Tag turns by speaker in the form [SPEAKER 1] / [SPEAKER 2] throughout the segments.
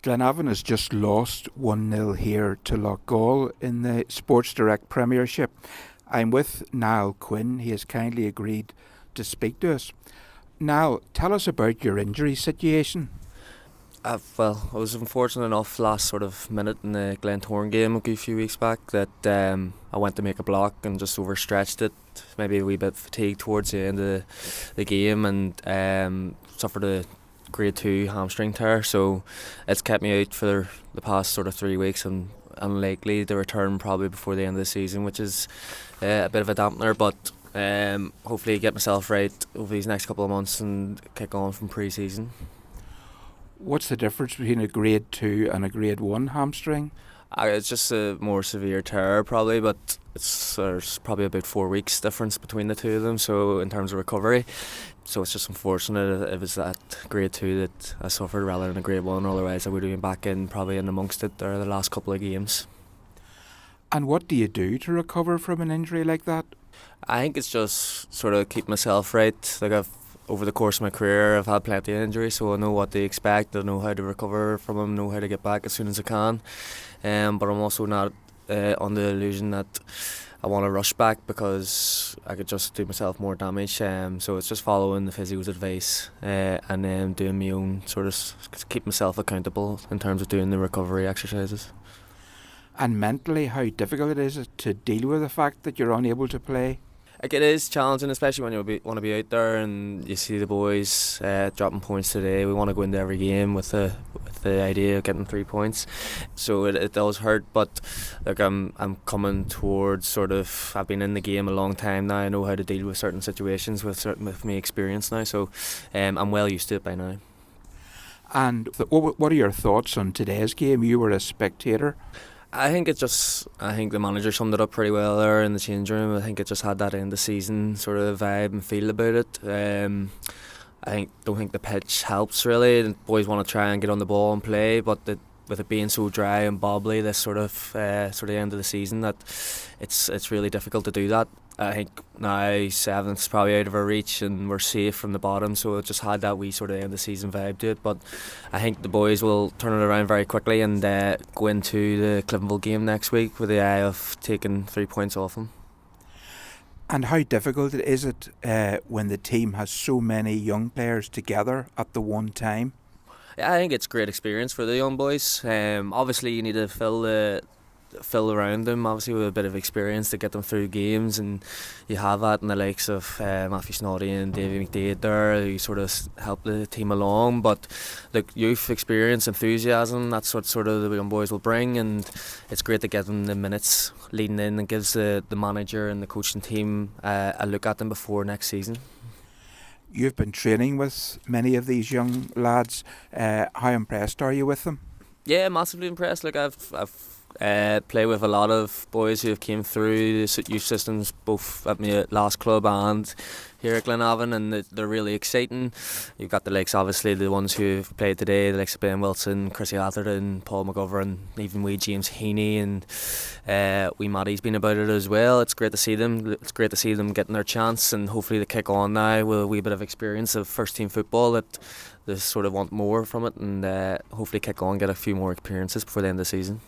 [SPEAKER 1] Glenavon has just lost 1-0 here to Loughgall in the Sports Direct Premiership. I'm with Niall Quinn. He has kindly agreed to speak to us. Niall, tell us about your injury situation.
[SPEAKER 2] Well, I was unfortunate enough last sort of minute in the Glentoran game a few weeks back that I went to make a block and just overstretched it. Maybe a wee bit fatigued towards the end of the game and suffered a grade 2 hamstring tear. So it's kept me out for the past sort of 3 weeks and unlikely to return probably before the end of the season, which is a bit of a dampener. But hopefully get myself right over these next couple of months and kick on from pre-season.
[SPEAKER 1] What's the difference between a grade 2 and a grade 1 hamstring?
[SPEAKER 2] It's just a more severe tear probably, but there's probably about 4 weeks difference between the two of them, so in terms of recovery. So it's just unfortunate it was that grade 2 that I suffered rather than a grade 1, otherwise I would have been back in probably in amongst it there the last couple of games.
[SPEAKER 1] And what do you do to recover from an injury like that?
[SPEAKER 2] I think it's just sort of keep myself right. Over the course of my career, I've had plenty of injuries, so I know what to expect. I know how to recover from them, know how to get back as soon as I can. But I'm also not under the illusion that I want to rush back because I could just do myself more damage. So it's just following the physio's advice and then doing my own sort of keep myself accountable in terms of doing the recovery exercises.
[SPEAKER 1] And mentally, how difficult is it to deal with the fact that you're unable to play?
[SPEAKER 2] Like, it is challenging, especially when you want to be out there and you see the boys dropping points today. We want to go into every game with the idea of getting 3 points, so it does hurt. But like I'm coming towards sort of, I've been in the game a long time now. I know how to deal with certain situations with my experience now, so I'm well used to it by now.
[SPEAKER 1] And what are your thoughts on today's game? You were a spectator.
[SPEAKER 2] I think the manager summed it up pretty well there in the change room. I think it just had that end of season sort of vibe and feel about it. Don't think the pitch helps really. The boys want to try and get on the ball and play, but with it being so dry and bobbly this sort of end of the season, that it's really difficult to do that. I think now 7th's probably out of our reach and we're safe from the bottom, so it just had that wee sort of end of season vibe to it. But I think the boys will turn it around very quickly and go into the Glenavon game next week with the eye of taking 3 points off them.
[SPEAKER 1] And how difficult is it when the team has so many young players together at the one time?
[SPEAKER 2] Yeah, I think it's a great experience for the young boys. Obviously you need to fill around them, obviously with a bit of experience to get them through games, and you have that in the likes of Matthew Snoddy and Davy McDade there, who sort of help the team along. But the youth experience, enthusiasm, that's what sort of the young boys will bring, and it's great to get them the minutes leading in and gives the manager and the coaching team a look at them before next season.
[SPEAKER 1] You've been training with many of these young lads. How impressed are you with them?
[SPEAKER 2] Yeah, massively impressed. Like I've play with a lot of boys who have came through the youth systems, both at my last club and here at Glenavon, and they're really exciting. You've got the likes, obviously the ones who've played today, the likes of Ben Wilson, Chrissy Atherton, Paul McGovern, even wee James Heaney, and wee Maddie's been about it as well. It's great to see them. It's great to see them getting their chance, and hopefully they kick on now with a wee bit of experience of first team football that they sort of want more from it, and hopefully kick on, get a few more experiences before the end of the season.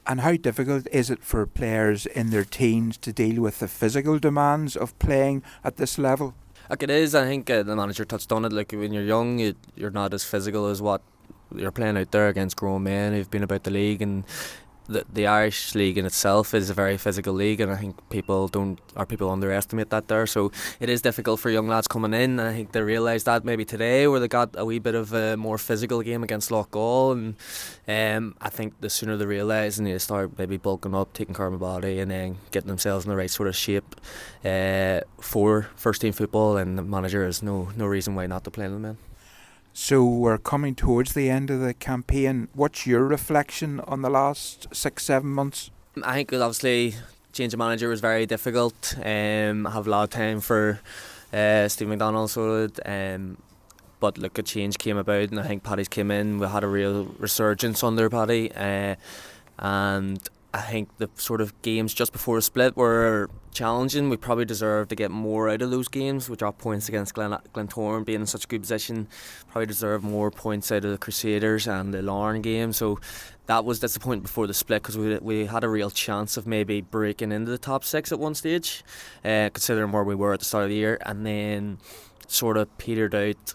[SPEAKER 1] And how difficult is it for players in their teens to deal with the physical demands of playing at this level?
[SPEAKER 2] Like, it is. I think the manager touched on it. Like, when you're young, you're not as physical as what you're playing out there against grown men who've been about the league, and the Irish league in itself is a very physical league, and I think people underestimate that there. So it is difficult for young lads coming in, and I think they realise that maybe today, where they got a wee bit of a more physical game against Loughgall, and I think the sooner they realise and they start maybe bulking up, taking care of the body, and then getting themselves in the right sort of shape for first team football, and the manager has no reason why not to play them in.
[SPEAKER 1] So we're coming towards the end of the campaign. What's your reflection on the last 6-7 months?
[SPEAKER 2] I think obviously change of manager was very difficult. I have a lot of time for Steve McDonald, but look, a change came about, and I think Paddy's came in. We had a real resurgence under Paddy, and I think the sort of games just before the split were challenging. We probably deserve to get more out of those games. We dropped points against Glentoran, being in such a good position. Probably deserve more points out of the Crusaders and the Larne game. So that was disappointing before the split, because we had a real chance of maybe breaking into the top 6 at one stage, considering where we were at the start of the year, and then sort of petered out,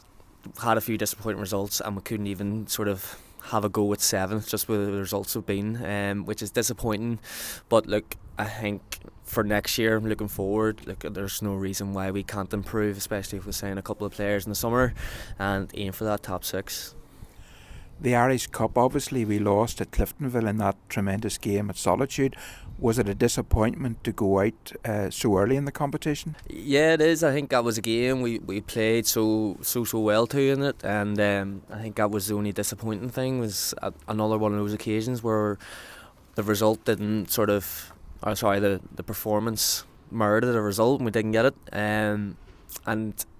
[SPEAKER 2] had a few disappointing results, and we couldn't even sort of have a go at 7th just with the results have been, which is disappointing. But look, I think for next year, looking forward, look, there's no reason why we can't improve, especially if we sign a couple of players in the summer and aim for that top 6.
[SPEAKER 1] The Irish Cup, obviously we lost at Cliftonville in that tremendous game at Solitude. Was it a disappointment to go out so early in the competition?
[SPEAKER 2] Yeah, it is. I think that was a game we played so well to in it, and I think that was the only disappointing thing, was another one of those occasions where the result didn't sort of, the performance merited a result and we didn't get it, and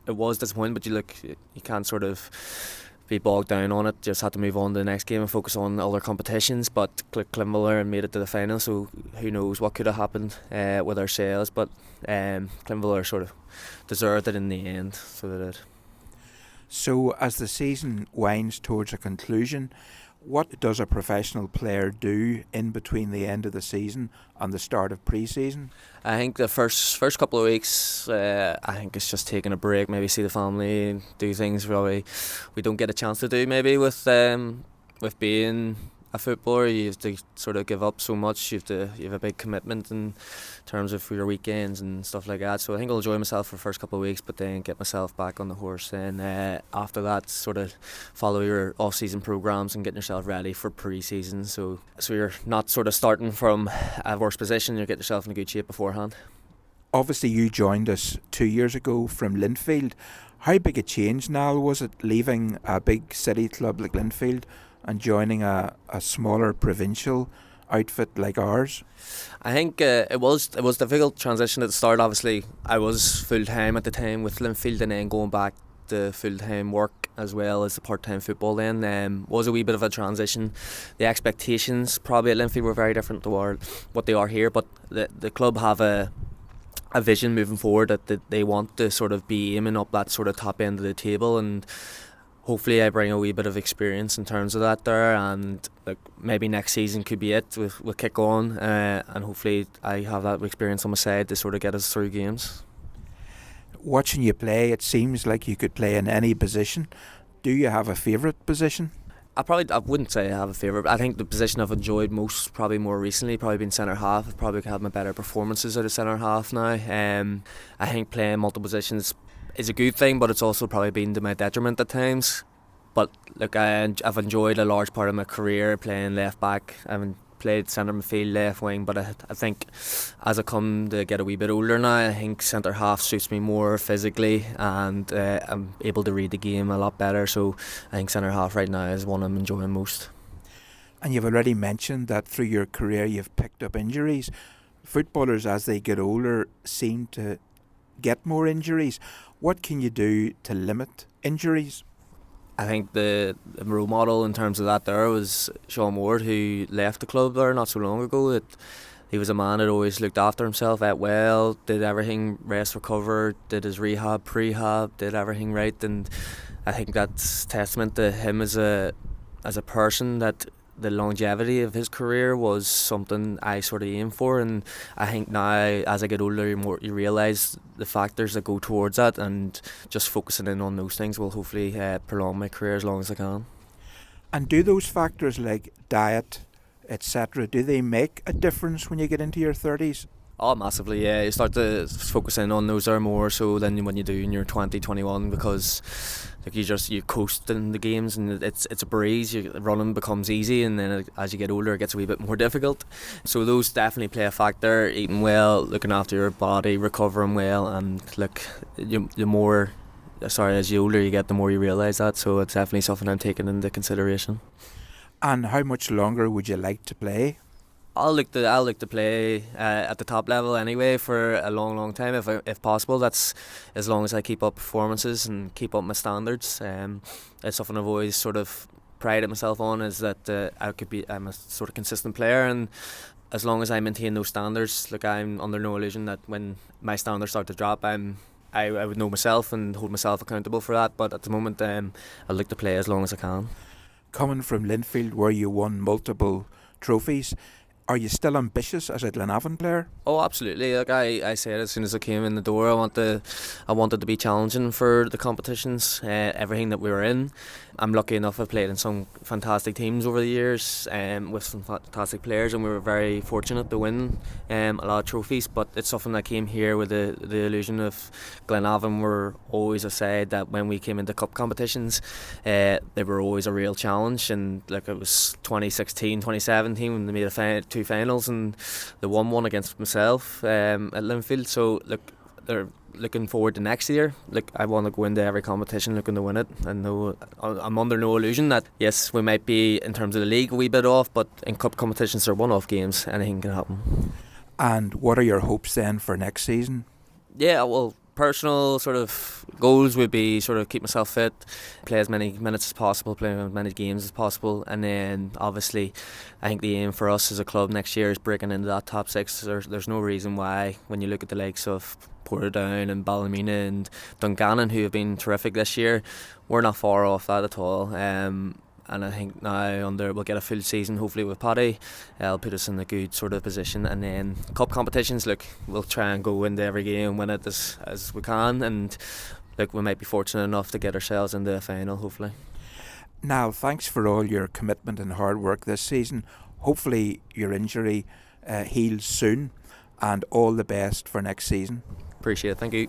[SPEAKER 2] it was disappointing, but you can't sort of be bogged down on it. Just had to move on to the next game and focus on other competitions. But Clinville made it to the final, so who knows what could have happened with ourselves. But Clinville sort of deserved it in the end, so they did.
[SPEAKER 1] So as the season winds towards a conclusion, what does a professional player do in between the end of the season and the start of pre-season?
[SPEAKER 2] I think the first couple of weeks, I think it's just taking a break, maybe see the family, do things probably we don't get a chance to do maybe with being a footballer. You have to sort of give up so much. You have a big commitment in terms of your weekends and stuff like that. So I think I'll enjoy myself for the first couple of weeks, but then get myself back on the horse. And after that, sort of follow your off-season programs and getting yourself ready for pre-season. So you're not sort of starting from a worse position. You get yourself in a good shape beforehand.
[SPEAKER 1] Obviously, you joined us 2 years ago from Linfield. How big a change, Niall, was it leaving a big city club like Linfield and joining a smaller provincial outfit like ours?
[SPEAKER 2] I think it was a difficult transition at the start. Obviously, I was full-time at the time with Linfield, and then going back to full-time work as well as the part-time football then was a wee bit of a transition. The expectations probably at Linfield were very different to what they are here, but the club have a vision moving forward that they want to sort of be aiming up that sort of top end of the table, and hopefully I bring a wee bit of experience in terms of that there, and maybe next season could be it. We'll kick on, and hopefully I have that experience on my side to sort of get us through games.
[SPEAKER 1] Watching you play, it seems like you could play in any position. Do you have a favourite position?
[SPEAKER 2] I wouldn't say I have a favourite. I think the position I've enjoyed most, probably more recently, probably been centre half. I've probably had my better performances out of centre half now. I think playing multiple positions is a good thing, but it's also probably been to my detriment at times. But look, I've enjoyed a large part of my career playing left back. I've played centre midfield, left wing, but I think as I come to get a wee bit older now, I think centre half suits me more physically, and I'm able to read the game a lot better. So I think centre half right now is one I'm enjoying most.
[SPEAKER 1] And you've already mentioned that through your career you've picked up injuries. Footballers, as they get older, seem to get more injuries. What can you do to limit injuries?
[SPEAKER 2] I think the role model in terms of that there was Sean Ward, who left the club there not so long ago. He was a man that always looked after himself, ate well, did everything, rest, recover, did his rehab, prehab, did everything right, and I think that's testament to him as a person, that the longevity of his career was something I sort of aim for. And I think now, as I get older, you realise the factors that go towards that, and just focusing in on those things will hopefully prolong my career as long as I can.
[SPEAKER 1] And do those factors like diet, etc., do they make a difference when you get into your 30s?
[SPEAKER 2] Oh, massively, yeah. You start to focus in on those there more so than when you do in your 20, 21, because you coast in the games and it's a breeze. Running becomes easy, and then as you get older it gets a wee bit more difficult. So those definitely play a factor. Eating well, looking after your body, recovering well, and as you older you get, the more you realise that. So it's definitely something I'm taking into consideration.
[SPEAKER 1] And how much longer would you like to play?
[SPEAKER 2] I'll look to play at the top level anyway for a long time if possible. That's as long as I keep up performances and keep up my standards. It's something I've always sort of prided myself on, is that I'm a sort of consistent player, and as long as I maintain those standards, look, I'm under no illusion that when my standards start to drop, I would know myself and hold myself accountable for that. But at the moment, I'd like to play as long as I can.
[SPEAKER 1] Coming from Linfield, where you won multiple trophies, are you still ambitious as a Glenavon player?
[SPEAKER 2] Oh, absolutely. Like I said as soon as I came in the door, I wanted to be challenging for the competitions, everything that we were in. I'm lucky enough I've played in some fantastic teams over the years, with some fantastic players, and we were very fortunate to win a lot of trophies. But it's something that came here with the illusion of Glenavon were always a side that when we came into cup competitions, they were always a real challenge. And like it was 2016, 2017 when they made two finals, and they won one against myself at Linfield. So look, they're looking forward to next year. Like I want to go into every competition looking to win it, and I'm under no illusion that yes, we might be in terms of the league a wee bit off, but in cup competitions they're one-off games. Anything can happen.
[SPEAKER 1] And what are your hopes then for next season?
[SPEAKER 2] Yeah, well, personal sort of goals would be sort of keep myself fit, play as many minutes as possible, play as many games as possible, and then obviously I think the aim for us as a club next year is breaking into that top six. There's no reason why, when you look at the likes of Portadown and Ballymena and Dungannon, who have been terrific this year, we're not far off that at all. And I think now we'll get a full season hopefully with Paddy. It'll put us in a good sort of position, and then cup competitions, look, we'll try and go into every game and win it as we can, and look, we might be fortunate enough to get ourselves into a final hopefully.
[SPEAKER 1] Niall, thanks for all your commitment and hard work this season. Hopefully your injury heals soon, and all the best for next season.
[SPEAKER 2] Appreciate it, thank you.